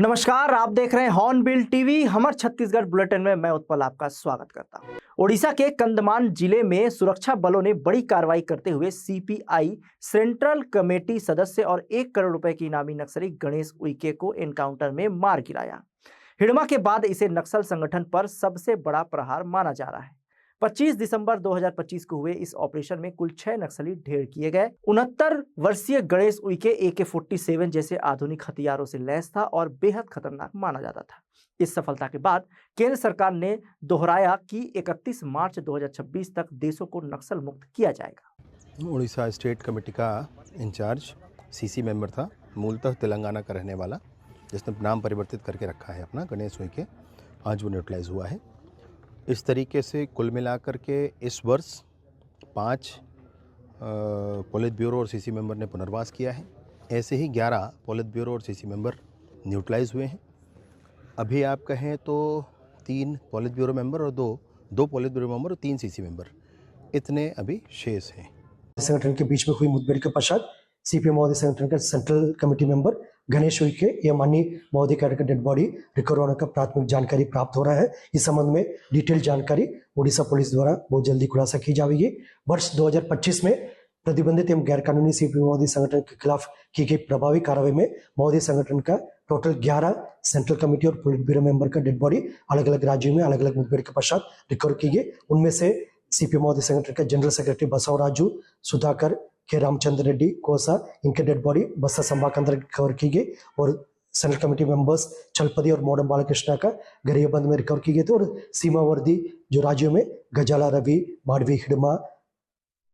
नमस्कार, आप देख रहे हैं हॉर्नबिल टीवी। हमर छत्तीसगढ़ बुलेटिन में मैं उत्पल आपका स्वागत करता हूं। ओडिशा के कंधमान जिले में सुरक्षा बलों ने बड़ी कार्रवाई करते हुए सीपीआई सेंट्रल कमेटी सदस्य और 1 करोड़ रुपए की इनामी नक्सली गणेश उइके को एनकाउंटर में मार गिराया। हिड़मा के बाद इसे नक्सल संगठन पर सबसे बड़ा प्रहार माना जा रहा है। 25 दिसंबर 2025 को हुए इस ऑपरेशन में कुल 6 नक्सली ढेर किए गए। 69 वर्षीय गणेश उइके AK-47 जैसे आधुनिक हथियारों से लैस था और बेहद खतरनाक माना जाता था। इस सफलता के बाद केंद्र सरकार ने दोहराया कि 31 मार्च 2026 तक देशों को नक्सल मुक्त किया जाएगा। उड़ीसा स्टेट कमेटी का इंचार्ज सीसी मेंबर था, मूलतः तेलंगाना का रहने वाला, जिसने नाम परिवर्तित करके रखा है अपना गणेश उइके। आज वो न्यूट्रलाइज हुआ है। इस तरीके से कुल मिलाकर के इस वर्ष 5 पोलित ब्यूरो और सीसी मेंबर ने पुनर्वास किया है। ऐसे ही 11 पोलित ब्यूरो और सीसी मेंबर न्यूट्रलाइज हुए हैं। अभी आप कहें तो 3 पोलित ब्यूरो मेंबर और दो पोलित ब्यूरो मेंबर और 3 सीसी मेंबर, इतने अभी शेष हैं। संगठन के बीच में हुई मुठभेड़ के पश्चात सीपीएम महोदय संगठन का central committee member Ganesh Uikey या माननीय महोदय का डेड बॉडी रिकवर होने का प्राथमिक जानकारी प्राप्त हो रहा है। इस संबंध में डिटेल जानकारी उड़ीसा पुलिस द्वारा बहुत जल्दी खुलासा की जाएगी। वर्ष 2025 में प्रतिबंधित एवं गैर कानूनी सीपीएम महोदय संगठन के खिलाफ की गई प्रभावी कार्रवाई में महोदय संगठन का टोटल 11 सेंट्रल कमेटी और पोलिट ब्यूरो मेंबर का डेड बॉडी अलग अलग राज्यों में अलग अलग मुठभेड़ के पश्चात रिकवर की गई। उनमें से सीपीएम महोदय संगठन का जनरल सेक्रेटरी बसवराजू सुधाकर के रामचंद्र रेड्डी कोसा, इनके डेड बॉडी बस्तर संभाग के अंदर रिकवर की गई और सेंट्रल कमेटी मेंबर्स चलपति और मोडम बालकृष्णा का गरियाबंद में रिकवर की गई थी। और सीमावर्ती जो राज्यों में गजाला रवि, माडवी हिडमा,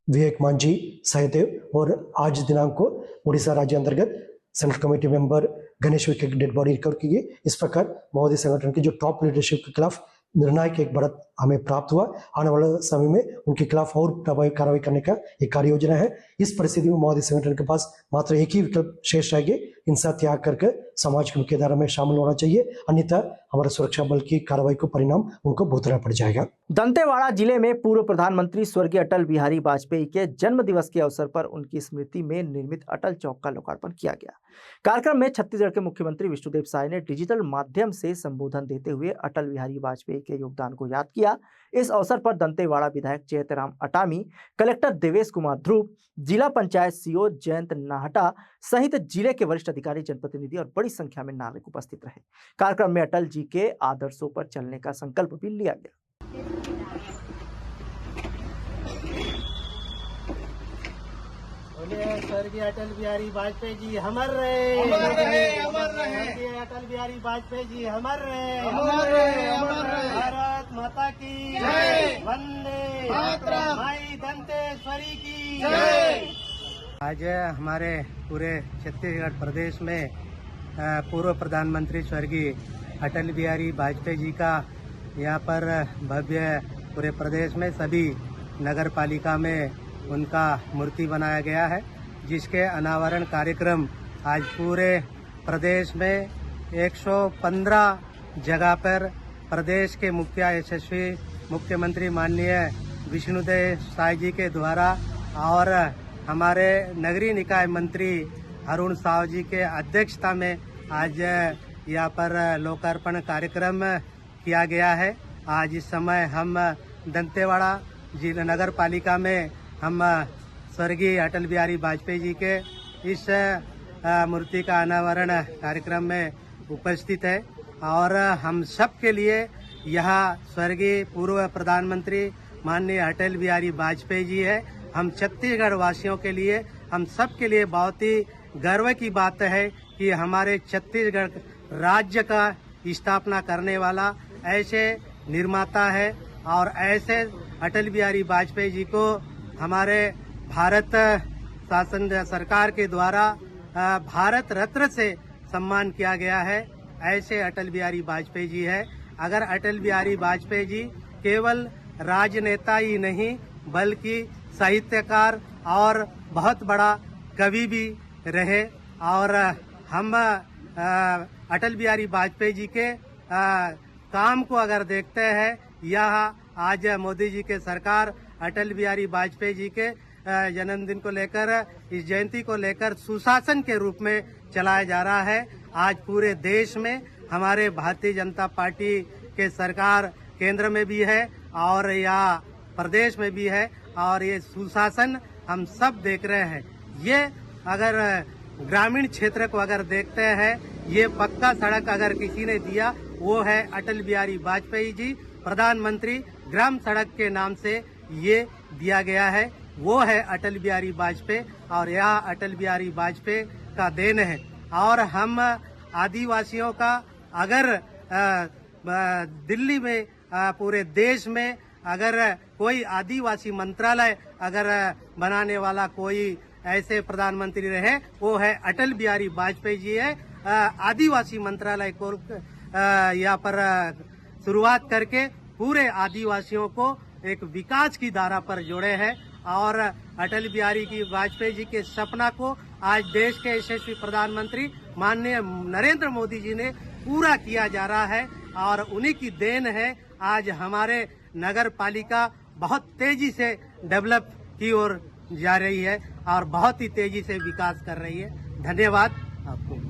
विवेक मांझी, सहदेव और आज दिनांक को उड़ीसा राज्य अंतर्गत central committee member Ganesh Uikey की डेड बॉडी रिकवर की गई। इस प्रकार महोदय संगठन के जो टॉप लीडरशिप के खिलाफ निर्णायक एक बढ़त हमें प्राप्त हुआ। आने वाले समय में उनके खिलाफ और प्रभावी कार्रवाई करने का एक कार्य योजना है। इस परिस्थिति में महोदय संगठन के पास मात्र एक ही विकल्प शेष रहेगी, हिंसा त्याग करके समाज की मुख्यधारा में शामिल होना चाहिए, अन्यथा हमारे सुरक्षा बल की कार्रवाई को परिणाम उनको भुगतना पड़ जाएगा। दंतेवाड़ा जिले में पूर्व प्रधानमंत्री स्वर्गीय अटल बिहारी वाजपेयी के जन्म दिवस के अवसर पर उनकी स्मृति में निर्मित अटल चौक का लोकार्पण किया गया। कार्यक्रम में छत्तीसगढ़ के मुख्यमंत्री विष्णुदेव साय ने डिजिटल माध्यम से संबोधन देते हुए अटल बिहारी वाजपेयी के योगदान को याद किया। इस अवसर पर दंतेवाड़ा विधायक चैतराम अटामी, कलेक्टर देवेश कुमार ध्रुव, जिला पंचायत सीओ जयंत नाहटा सहित जिले के वरिष्ठ अधिकारी, जनप्रतिनिधि और बड़ी संख्या में नागरिक उपस्थित रहे। कार्यक्रम में अटल जी के आदर्शों पर चलने का संकल्प भी लिया गया। स्वर्गीय अटल बिहारी वाजपेयी जी अमर रहे, अमर रहे, अमर रहे। स्वर्गीय अटल बिहारी वाजपेयी जी अमर रहे, अमर रहे, अमर रहे। भारत माता की जय, वंदे मातरम, माई दंतेश्वरी की जय। आज हमारे पूरे छत्तीसगढ़ प्रदेश में पूर्व प्रधानमंत्री स्वर्गीय अटल बिहारी वाजपेयी जी का यहाँ पर भव्य पूरे प्रदेश में सभी नगर पालिका में उनका मूर्ति बनाया गया है, जिसके अनावरण कार्यक्रम आज पूरे प्रदेश में 115 जगह पर प्रदेश के मुख्य यशस्वी मुख्यमंत्री माननीय विष्णुदेव साय जी के द्वारा और हमारे नगरीय निकाय मंत्री अरुण साव जी के अध्यक्षता में आज यहाँ पर लोकार्पण कार्यक्रम किया गया है। आज इस समय हम दंतेवाड़ा जिला नगर पालिका में हम स्वर्गीय अटल बिहारी वाजपेयी जी के इस मूर्ति का अनावरण कार्यक्रम में उपस्थित है और हम सब के लिए यह स्वर्गीय पूर्व प्रधानमंत्री माननीय अटल बिहारी वाजपेयी जी है। हम छत्तीसगढ़ वासियों के लिए, हम सब के लिए बहुत ही गर्व की बात है कि हमारे छत्तीसगढ़ राज्य का स्थापना करने वाला ऐसे निर्माता है और ऐसे अटल बिहारी वाजपेयी जी को हमारे भारत शासन सरकार के द्वारा भारत रत्न से सम्मान किया गया है। ऐसे अटल बिहारी वाजपेयी जी है। अगर अटल बिहारी वाजपेयी जी केवल राजनेता ही नहीं बल्कि साहित्यकार और बहुत बड़ा कवि भी रहे और हम अटल बिहारी वाजपेयी जी के काम को अगर देखते हैं, यह आज मोदी जी के सरकार अटल बिहारी वाजपेयी जी के जन्मदिन को लेकर, इस जयंती को लेकर सुशासन के रूप में चलाया जा रहा है आज पूरे देश में हमारे भारतीय जनता पार्टी के सरकार केंद्र में भी है और या प्रदेश में भी है और ये सुशासन हम सब देख रहे हैं। ये अगर ग्रामीण क्षेत्र को अगर देखते हैं, ये पक्का सड़क अगर किसी ने दिया वो है अटल बिहारी वाजपेयी जी। प्रधानमंत्री ग्राम सड़क के नाम से ये दिया गया है, वो है अटल बिहारी वाजपेयी और यह अटल बिहारी वाजपेयी का देन है। और हम आदिवासियों का अगर दिल्ली में पूरे देश में अगर कोई आदिवासी मंत्रालय अगर बनाने वाला कोई ऐसे प्रधानमंत्री रहे, वो है अटल बिहारी वाजपेयी जी है। आदिवासी मंत्रालय को यहाँ पर शुरुआत करके पूरे आदिवासियों को एक विकास की धारा पर जोड़े हैं और अटल बिहारी की वाजपेयी जी के सपना को आज देश के यशस्वी प्रधानमंत्री माननीय नरेंद्र मोदी जी ने पूरा किया जा रहा है और उन्हीं की देन है आज हमारे नगर पालिका बहुत तेजी से डेवलप की ओर जा रही है और बहुत ही तेजी से विकास कर रही है। धन्यवाद आपको।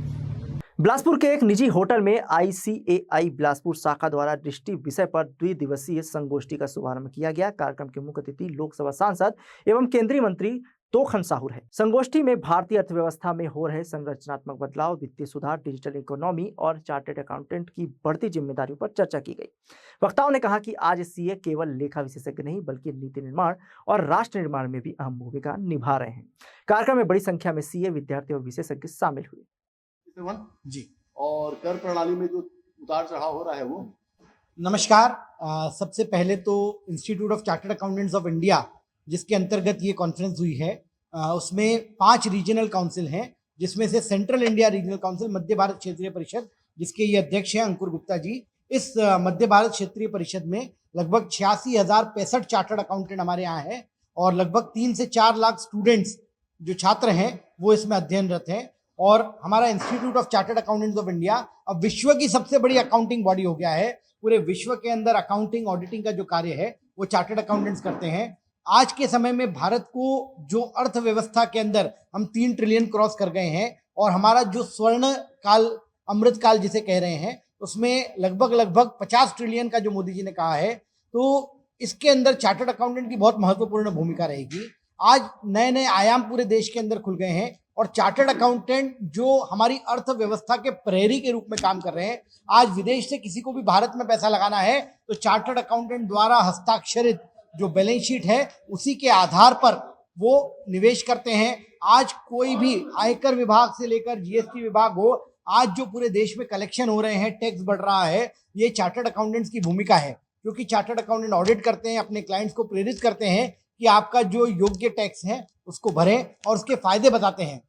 बिलासपुर के एक निजी होटल में ICAI बिलासपुर शाखा द्वारा दृष्टि विषय पर द्विदिवसीय संगोष्ठी का शुभारंभ किया गया। कार्यक्रम के मुख्य अतिथि लोकसभा सांसद एवं केंद्रीय मंत्री तोखन साहू है। संगोष्ठी में भारतीय अर्थव्यवस्था में हो रहे संरचनात्मक बदलाव, वित्तीय सुधार, डिजिटल इकोनॉमी और चार्टर्ड अकाउंटेंट की बढ़ती जिम्मेदारियों पर चर्चा की गई। वक्ताओं ने कहा कि आज CA केवल लेखा विशेषज्ञ नहीं बल्कि नीति निर्माण और राष्ट्र निर्माण में भी अहम भूमिका निभा रहे हैं। कार्यक्रम में बड़ी संख्या में CA विद्यार्थी और विशेषज्ञ शामिल हुए। जी, और कर प्रणाली में जो उतार चढ़ाव हो रहा है वो। नमस्कार। सबसे पहले तो institute of chartered accountants of India जिसके अंतर्गत ये कॉन्फ्रेंस हुई है, उसमें 5 रीजनल काउंसिल हैं, जिसमें से सेंट्रल इंडिया रीजनल काउंसिल मध्य भारत क्षेत्रीय परिषद जिसके ये अध्यक्ष हैं अंकुर गुप्ता जी। इस मध्य भारत क्षेत्रीय परिषद में लगभग 86,065 चार्टर्ड अकाउंटेंट हमारे यहाँ हैं और लगभग 3 से 4 लाख स्टूडेंट्स जो छात्र हैं वो इसमें अध्ययनरत हैं। और हमारा institute of chartered accountants of India अब विश्व की सबसे बड़ी अकाउंटिंग बॉडी हो गया है। पूरे विश्व के अंदर अकाउंटिंग ऑडिटिंग का जो कार्य है वो चार्टर्ड अकाउंटेंट्स करते हैं। आज के समय में भारत को जो अर्थव्यवस्था के अंदर हम 3 ट्रिलियन क्रॉस कर गए हैं और हमारा जो स्वर्ण काल, अमृत काल जिसे कह रहे हैं, उसमें लगभग 50 ट्रिलियन का जो मोदी जी ने कहा है, तो इसके अंदर चार्टर्ड अकाउंटेंट की बहुत महत्वपूर्ण भूमिका रहेगी। आज नए नए आयाम पूरे देश के अंदर खुल गए हैं और चार्टर्ड अकाउंटेंट जो हमारी अर्थव्यवस्था के प्रहरी के रूप में काम कर रहे हैं। आज विदेश से किसी को भी भारत में पैसा लगाना है तो चार्टर्ड अकाउंटेंट द्वारा हस्ताक्षरित जो बैलेंस शीट है उसी के आधार पर वो निवेश करते हैं। आज कोई भी आयकर विभाग से लेकर GST विभाग हो, आज जो पूरे देश में कलेक्शन हो रहे हैं, टैक्स बढ़ रहा है, ये चार्टर्ड अकाउंटेंट्स की भूमिका है। क्योंकि चार्टर्ड अकाउंटेंट ऑडिट करते हैं, अपने क्लाइंट्स को प्रेरित करते हैं कि आपका जो योग्य टैक्स है उसको भरें और उसके फायदे बताते हैं।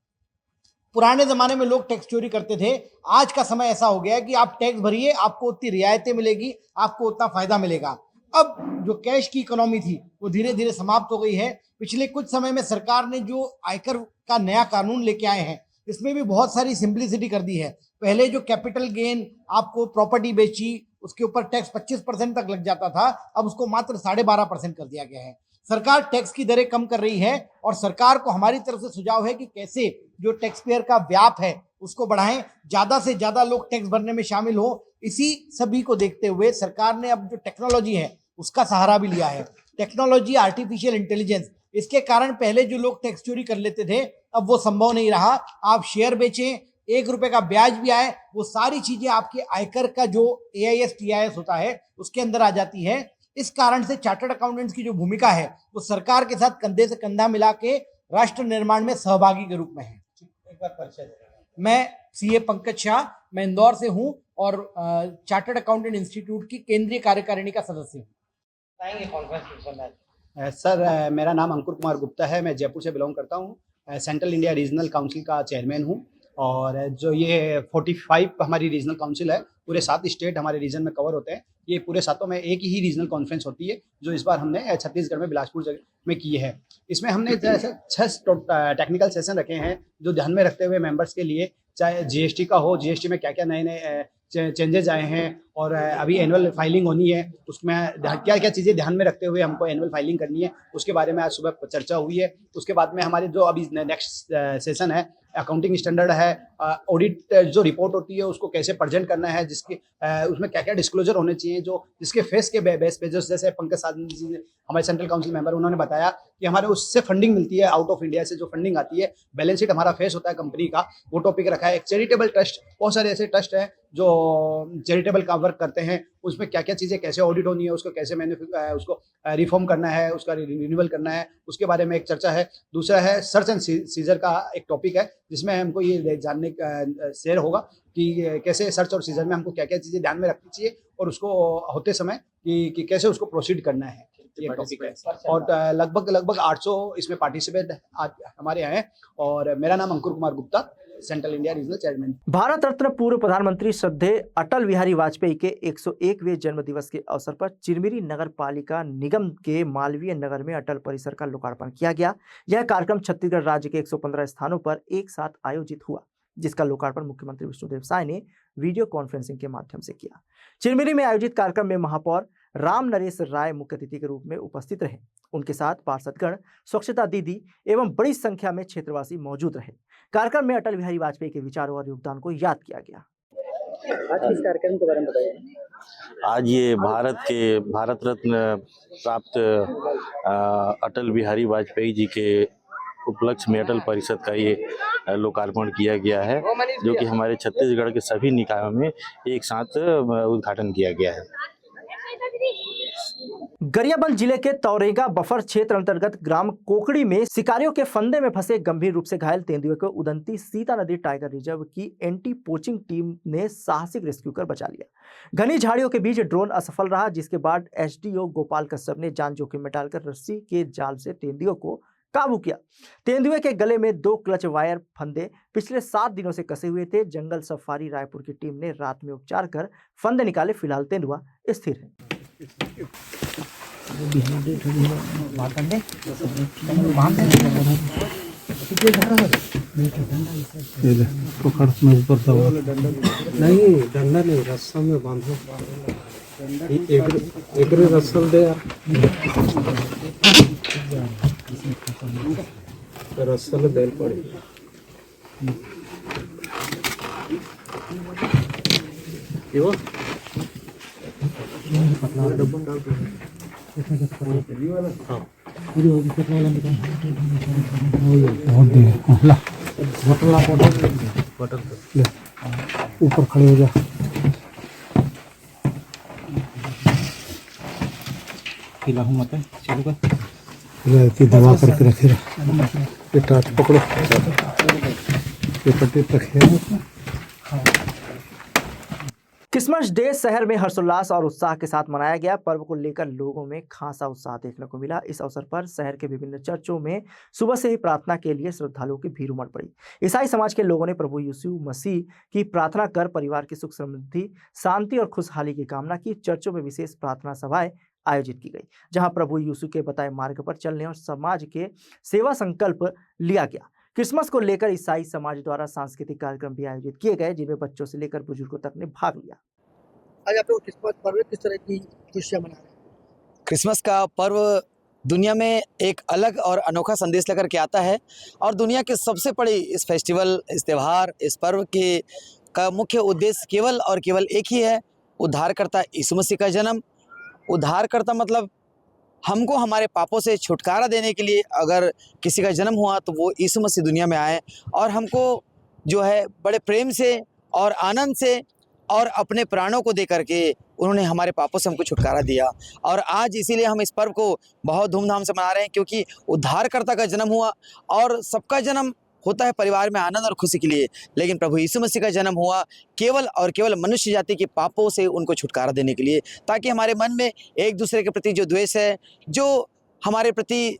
पुराने जमाने में लोग टैक्स चोरी करते थे, आज का समय ऐसा हो गया है कि आप टैक्स भरिए, आपको उतनी रियायतें मिलेगी, आपको उतना फायदा मिलेगा। अब जो कैश की इकोनॉमी थी वो धीरे धीरे समाप्त हो गई है। पिछले कुछ समय में सरकार ने जो आयकर का नया कानून लेके आए हैं, इसमें भी बहुत सारी सिंप्लिसिटी कर दी है। पहले जो कैपिटल गेन, आपको प्रॉपर्टी बेची उसके ऊपर टैक्स 25% तक लग जाता था, अब उसको मात्र 12.5% कर दिया गया है। सरकार टैक्स की दरें कम कर रही है और सरकार को हमारी तरफ से सुझाव है कि कैसे जो टैक्स पेयर का व्याप है उसको बढ़ाएं, ज्यादा से ज्यादा लोग टैक्स भरने में शामिल हो। इसी सभी को देखते हुए सरकार ने अब जो टेक्नोलॉजी है उसका सहारा भी लिया है। टेक्नोलॉजी, आर्टिफिशियल इंटेलिजेंस, इसके कारण पहले जो लोग टैक्स चोरी कर लेते थे अब वो संभव नहीं रहा। आप शेयर बेचें, 1 रुपए का ब्याज भी आए, वो सारी चीजें आपके आयकर का जो AIS TIS होता है उसके अंदर आ जाती है। इस कारण से चार्टर्ड अकाउंटेंट्स की जो भूमिका है वो सरकार के साथ कंधे से कंधा मिला के राष्ट्र निर्माण में सहभागी के रूप में है। एक बार परिचय। मैं CA पंकज शाह, मैं इंदौर से हूँ और चार्टर्ड अकाउंटेंट इंस्टीट्यूट की केंद्रीय कार्यकारिणी का सदस्य हूँ। सर, मेरा नाम अंकुर कुमार गुप्ता है, मैं जयपुर से बिलोंग करता हूँ। सेंट्रल इंडिया रीजनल काउंसिल का चेयरमैन हूँ और जो ये 45 हमारी रीजनल काउंसिल है, पूरे 7 स्टेट हमारे रीजन में कवर होते हैं। ये पूरे 7 में एक ही रीजनल कॉन्फ्रेंस होती है जो इस बार हमने छत्तीसगढ़ में बिलासपुर में की है। इसमें हमने 6 टेक्निकल सेशन रखे हैं जो ध्यान में रखते हुए मेंबर्स के लिए, चाहे GST का हो, GST में क्या क्या नए नए चेंजेज आए हैं और अभी एनुअल फाइलिंग होनी है, उसमें क्या क्या चीज़ें ध्यान में रखते हुए हमको एनुअल फाइलिंग करनी है, उसके बारे में आज सुबह चर्चा हुई है। उसके बाद में हमारे जो अभी नेक्स्ट सेशन है, अकाउंटिंग स्टैंडर्ड है, ऑडिट जो रिपोर्ट होती है उसको कैसे प्रेजेंट करना है, जिसकी उसमें क्या क्या डिस्क्लोजर होने चाहिए, जो जिसके फेस के बेस पे, जैसे पंकज साधन जी हमारे सेंट्रल काउंसिल मेंबर, उन्होंने बताया कि हमारे उससे फंडिंग मिलती है, आउट ऑफ इंडिया से जो फंडिंग आती है, बैलेंस शीट हमारा फेस होता है कंपनी का, वो टॉपिक रखा है। एक चैरिटेबल ट्रस्ट, बहुत सारे ऐसे ट्रस्ट हैं जो चैरिटेबल का वर्क करते हैं, उसमें क्या क्या चीज़ें कैसे ऑडिट होनी है, उसको कैसे उसको रिफॉर्म करना है, उसका रिन्यूअल करना है, उसके बारे में एक चर्चा है। दूसरा है सर्च एंड सीजर का एक टॉपिक है, जिसमें हमको ये जानने का शेयर होगा कि कैसे सर्च और सीजर में हमको क्या क्या चीज़ें ध्यान में रखनी चाहिए और उसको होते समय कि कैसे उसको प्रोसीड करना है, ये टॉपिक है। और लगभग 800 इसमें पार्टिसिपेट हमारे यहाँ हैं। और मेरा नाम Ankur Kumar Gupta, central India regional chairman. Bharat Ratna पूर्व प्रधानमंत्री श्रद्धेय अटल बिहारी वाजपेयी के 101वें जन्म दिवस के अवसर पर चिरमिरी नगर पालिका निगम के मालवीय नगर में अटल परिसर का लोकार्पण किया गया। यह कार्यक्रम छत्तीसगढ़ राज्य के 115 स्थानों पर एक साथ आयोजित हुआ, जिसका लोकार्पण मुख्यमंत्री विष्णुदेव साय ने वीडियो कॉन्फ्रेंसिंग के माध्यम से किया। चिरमिरी में आयोजित कार्यक्रम में महापौर राम नरेश राय मुख्य अतिथि के रूप में उपस्थित रहे। उनके साथ पार्षदगण, स्वच्छता दीदी एवं बड़ी संख्या में क्षेत्रवासी मौजूद रहे। कार्यक्रम में अटल बिहारी वाजपेयी के विचारों और योगदान को याद किया गया। आज किस कार्यक्रम के बारे में बताइए। आज ये भारत रत्न प्राप्त अटल बिहारी वाजपेयी जी के उपलक्ष्य में अटल परिषद का ये लोकार्पण किया गया है, जो कि हमारे छत्तीसगढ़ के सभी निकायों में एक साथ उद्घाटन किया गया है। गरियाबंद जिले के तौरेगा बफर क्षेत्र अंतर्गत ग्राम कोकड़ी में शिकारियों के फंदे में फंसे गंभीर रूप से घायल तेंदुए को उदंती सीता नदी टाइगर रिजर्व की एंटी पोचिंग टीम ने साहसिक रेस्क्यू कर बचा लिया। घनी झाड़ियों के बीच ड्रोन असफल रहा, जिसके बाद एसडीओ गोपाल कश्यप ने जान जोखिम में डालकर रस्सी के जाल से तेंदुए को काबू किया। तेंदुए के गले में 2 क्लच वायर फंदे पिछले 7 दिनों से कसे हुए थे। जंगल सफारी रायपुर की टीम ने रात में उपचार कर फंदे निकाले। फिलहाल तेंदुआ स्थिर है। नहीं डंडा नहीं, रस्सा में बांधो। एक रस्सा दे यार, रस्सा में देल पड़े। क्यों ऊपर खड़े हो जा। खिलाऊं मत, चलो का दबा करके रखे रहा। ये टाट पकड़ो, ये पट्टी रखे। क्रिसमस डे शहर में हर्षोल्लास और उत्साह के साथ मनाया गया। पर्व को लेकर लोगों में खासा उत्साह देखने को मिला। इस अवसर पर शहर के विभिन्न चर्चों में सुबह से ही प्रार्थना के लिए श्रद्धालुओं की भीड़ उमड़ पड़ी। ईसाई समाज के लोगों ने प्रभु यीशु मसीह की प्रार्थना कर परिवार की सुख समृद्धि, शांति और खुशहाली की कामना की। चर्चों में विशेष प्रार्थना सभाएं आयोजित की गई, जहां प्रभु यीशु के बताए मार्ग पर चलने और समाज के सेवा संकल्प लिया गया। क्रिसमस को लेकर ईसाई समाज द्वारा सांस्कृतिक कार्यक्रम भी आयोजित किए गए, जिनमें बच्चों से लेकर बुजुर्गों तक ने भाग लिया। आज आप लोग क्रिसमस पर्व किस तरह की खुशियां मना रहे हैं? क्रिसमस का पर्व दुनिया में एक अलग और अनोखा संदेश लेकर के आता है और दुनिया के सबसे बड़ी इस फेस्टिवल, इस त्यौहार, इस पर्व के का मुख्य उद्देश्य केवल और केवल एक ही है, उद्धारकर्ता यीशु मसीह का जन्म। उद्धारकर्ता मतलब हमको हमारे पापों से छुटकारा देने के लिए अगर किसी का जन्म हुआ तो वो यीशु मसीह दुनिया में आए और हमको जो है बड़े प्रेम से और आनंद से और अपने प्राणों को दे करके उन्होंने हमारे पापों से हमको छुटकारा दिया। और आज इसीलिए हम इस पर्व को बहुत धूमधाम से मना रहे हैं, क्योंकि उद्धारकर्ता का जन्म हुआ और सबका जन्म होता है परिवार में आनंद और खुशी के लिए, लेकिन प्रभु यीशु मसीह का जन्म हुआ केवल और केवल मनुष्य जाति के पापों से उनको छुटकारा देने के लिए, ताकि हमारे मन में एक दूसरे के प्रति जो द्वेष है, जो हमारे प्रति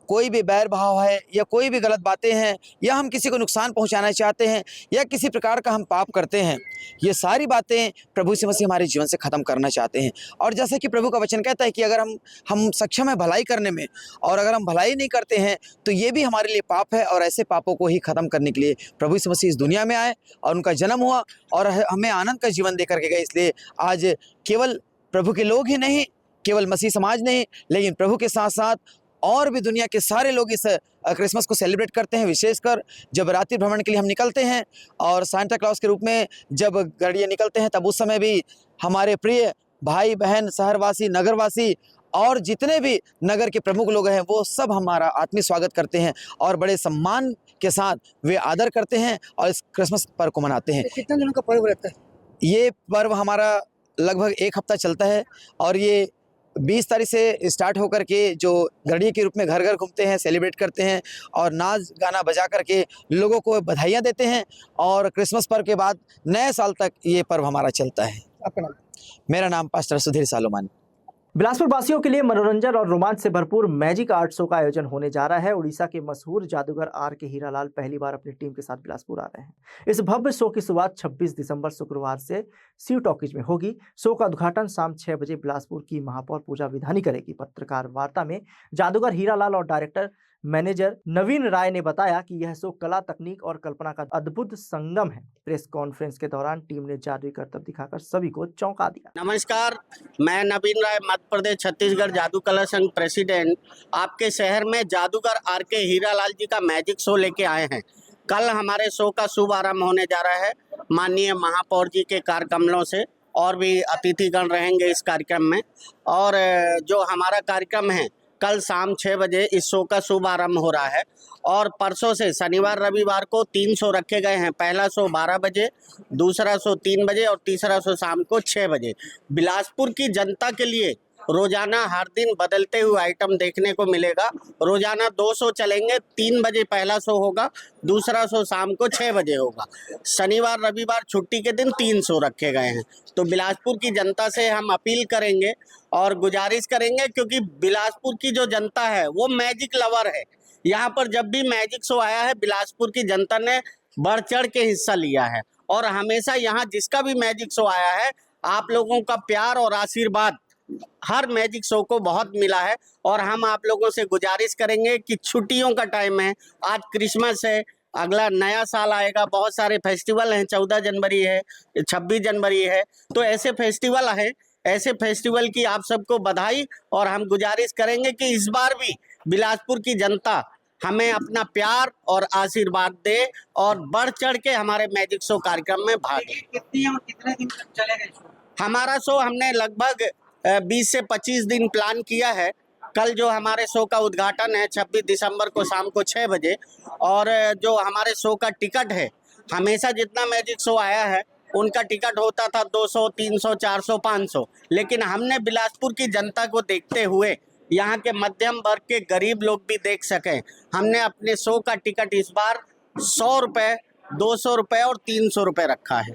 कोई भी बैर भाव है या कोई भी गलत बातें हैं या हम किसी को नुकसान पहुंचाना चाहते हैं या किसी प्रकार का हम पाप करते हैं, ये सारी बातें प्रभु यीशु मसीह हमारे जीवन से ख़त्म करना चाहते हैं। और जैसे कि प्रभु का वचन कहता है कि अगर हम सक्षम है भलाई करने में और अगर हम भलाई नहीं करते हैं तो ये भी हमारे लिए पाप है। और ऐसे पापों को ही ख़त्म करने के लिए प्रभु यीशु मसीह इस दुनिया में आए और उनका जन्म हुआ और हमें आनंद का जीवन दे करके गए। इसलिए आज केवल प्रभु के लोग ही नहीं, केवल मसीह समाज नहीं, लेकिन प्रभु के साथ साथ और भी दुनिया के सारे लोग इस क्रिसमस को सेलिब्रेट करते हैं। विशेषकर जब रात्रि भ्रमण के लिए हम निकलते हैं और सांता क्लॉज के रूप में जब गाड़ियाँ निकलते हैं, तब उस समय भी हमारे प्रिय भाई बहन, शहरवासी, नगरवासी और जितने भी नगर के प्रमुख लोग हैं वो सब हमारा आत्मीय स्वागत करते हैं और बड़े सम्मान के साथ वे आदर करते हैं और इस क्रिसमस पर्व को मनाते हैं। कितने दिनों का पर्व रहता है? ये पर्व हमारा लगभग 1 हफ्ता चलता है और ये 20 तारीख से स्टार्ट होकर के जो गढ़िया के रूप में घर घर घूमते हैं, सेलिब्रेट करते हैं और नाच गाना बजा करके लोगों को बधाइयाँ देते हैं। और क्रिसमस पर्व के बाद नए साल तक ये पर्व हमारा चलता है। आपका नाम? मेरा नाम पास्टर सुधीर सालोमान। बिलासपुर वासियों के लिए मनोरंजन और रोमांच से भरपूर मैजिक आर्ट शो का आयोजन होने जा रहा है। उड़ीसा के मशहूर जादूगर R.K. हीरालाल पहली बार अपनी टीम के साथ बिलासपुर आ रहे हैं। इस भव्य शो की शुरुआत 26 दिसंबर शुक्रवार से शिव टॉकीज में होगी। शो का उद्घाटन शाम 6 बजे बिलासपुर की महापौर पूजा विधानी करेगी। पत्रकार वार्ता में जादूगर हीरालाल और डायरेक्टर मैनेजर नवीन राय ने बताया कि यह शो कला, तकनीक और कल्पना का अद्भुत संगम है। प्रेस कॉन्फ्रेंस के दौरान टीम ने जादुई करतब दिखाकर सभी को चौंका दिया। नमस्कार, मैं नवीन राय, मध्य प्रदेश छत्तीसगढ़ जादू कला संघ प्रेसिडेंट, आपके शहर में जादूगर R.K. हीरालाल जी का मैजिक शो लेके आए हैं। कल हमारे शो का शुभ आरंभ होने जा रहा है। माननीय महापौर जी के कार्यकमलों से और भी अतिथिगण रहेंगे इस कार्यक्रम में। और जो हमारा कार्यक्रम है, कल शाम 6 बजे इस शो का शुभ आरंभ हो रहा है और परसों से शनिवार रविवार को 3 शो रखे गए हैं। पहला शो 12 बजे, दूसरा शो 3 बजे और तीसरा शो शाम को 6 बजे। बिलासपुर की जनता के लिए रोजाना हर दिन बदलते हुए आइटम देखने को मिलेगा। रोजाना 2 शो चलेंगे। 3 बजे पहला शो होगा, दूसरा शो शाम को 6 बजे होगा। शनिवार रविवार छुट्टी के दिन 3 शो रखे गए हैं। तो बिलासपुर की जनता से हम अपील करेंगे और गुजारिश करेंगे, क्योंकि बिलासपुर की जो जनता है वो मैजिक लवर है। यहाँ पर जब भी मैजिक शो आया है, बिलासपुर की जनता ने बढ़ चढ़ के हिस्सा लिया है और हमेशा यहाँ जिसका भी मैजिक शो आया है, आप लोगों का प्यार और आशीर्वाद हर मैजिक शो को बहुत मिला है। और हम आप लोगों से गुजारिश करेंगे कि छुट्टियों का टाइम है, आज क्रिसमस है, अगला नया साल आएगा, बहुत सारे फेस्टिवल हैं, 14 जनवरी है, 26 जनवरी है, तो ऐसे फेस्टिवल है, ऐसे फेस्टिवल की आप सबको बधाई। और हम गुजारिश करेंगे कि इस बार भी बिलासपुर की जनता हमें अपना प्यार और आशीर्वाद दे और बढ़ चढ़ के हमारे मैजिक शो कार्यक्रम में भाग ले। कितनी और कितने दिन तक चलेगा शो? हमारा शो हमने लगभग 20 से 25 दिन प्लान किया है। कल जो हमारे शो का उद्घाटन है 26 दिसंबर को शाम को 6 बजे, और जो हमारे शो का टिकट है, हमेशा जितना मैजिक शो आया है उनका टिकट होता था 200, 300, 400, 500, लेकिन हमने बिलासपुर की जनता को देखते हुए, यहाँ के मध्यम वर्ग के गरीब लोग भी देख सकें, हमने अपने शो का टिकट इस बार 100 रुपये, 200 रुपये और 300 रुपये रखा है।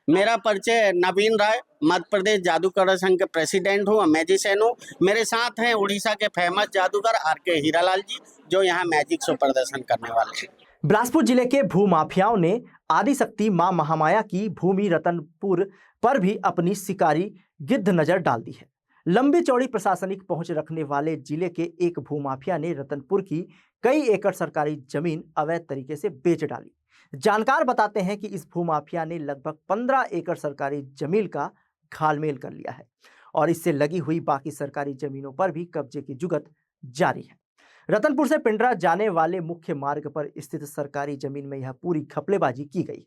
मेरा परिचय नवीन राय, मध्य प्रदेश जादू कला संघ के प्रेसिडेंट हूँ, मैजिशियन हूँ। मेरे साथ हैं उड़ीसा के फेमस जादूगर R.K. हीरालाल जी, जो यहाँ मैजिक शो प्रदर्शन करने वाले हैं। बिलासपुर जिले के भूमाफियाओं ने आदिशक्ति मां महामाया की भूमि रतनपुर पर भी अपनी शिकारी गिद्ध नजर डाल दी है। लंबी चौड़ी प्रशासनिक पहुंच रखने वाले जिले के एक भूमाफिया ने रतनपुर की कई एकड़ सरकारी जमीन अवैध तरीके से बेच डाली। जानकार बताते हैं कि इस भूमाफिया ने लगभग 15 एकड़ सरकारी जमीन का घालमेल कर लिया है और इससे लगी हुई बाकी सरकारी जमीनों पर भी कब्जे की जुगत जारी है। रतनपुर से पिंडरा जाने वाले मुख्य मार्ग पर स्थित सरकारी जमीन में यह पूरी घपलेबाजी की गई है।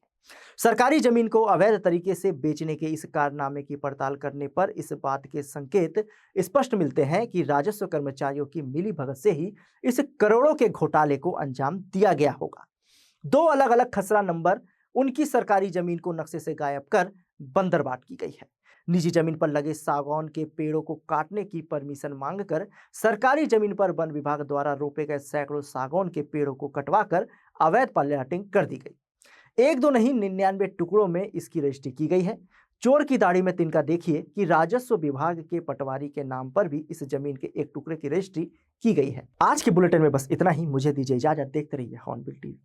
सरकारी जमीन को अवैध तरीके से बेचने के इस कारनामे की पड़ताल करने पर इस बात के संकेत स्पष्ट मिलते हैं कि राजस्व कर्मचारियों की मिलीभगत से ही इस करोड़ों के घोटाले को अंजाम दिया गया होगा। 2 अलग अलग खसरा नंबर उनकी सरकारी जमीन को नक्शे से गायब कर बंदरबाट की गई है। निजी जमीन पर लगे सागौन के पेड़ों को काटने की परमिशन मांगकर सरकारी जमीन पर वन विभाग द्वारा रोपे गए सैकड़ों सागौन के पेड़ों को कटवाकर अवैध प्लाटिंग कर दी गई। 1-2 नहीं 99 टुकड़ों में इसकी रजिस्ट्री की गई है। चोर की दाढ़ी में तिनका देखिए कि राजस्व विभाग के पटवारी के नाम पर भी इस जमीन के एक टुकड़े की रजिस्ट्री की गई है। आज के बुलेटिन में बस इतना ही। मुझे दीजिए इजाजत। देखते रहिए हॉर्नबिल टीवी।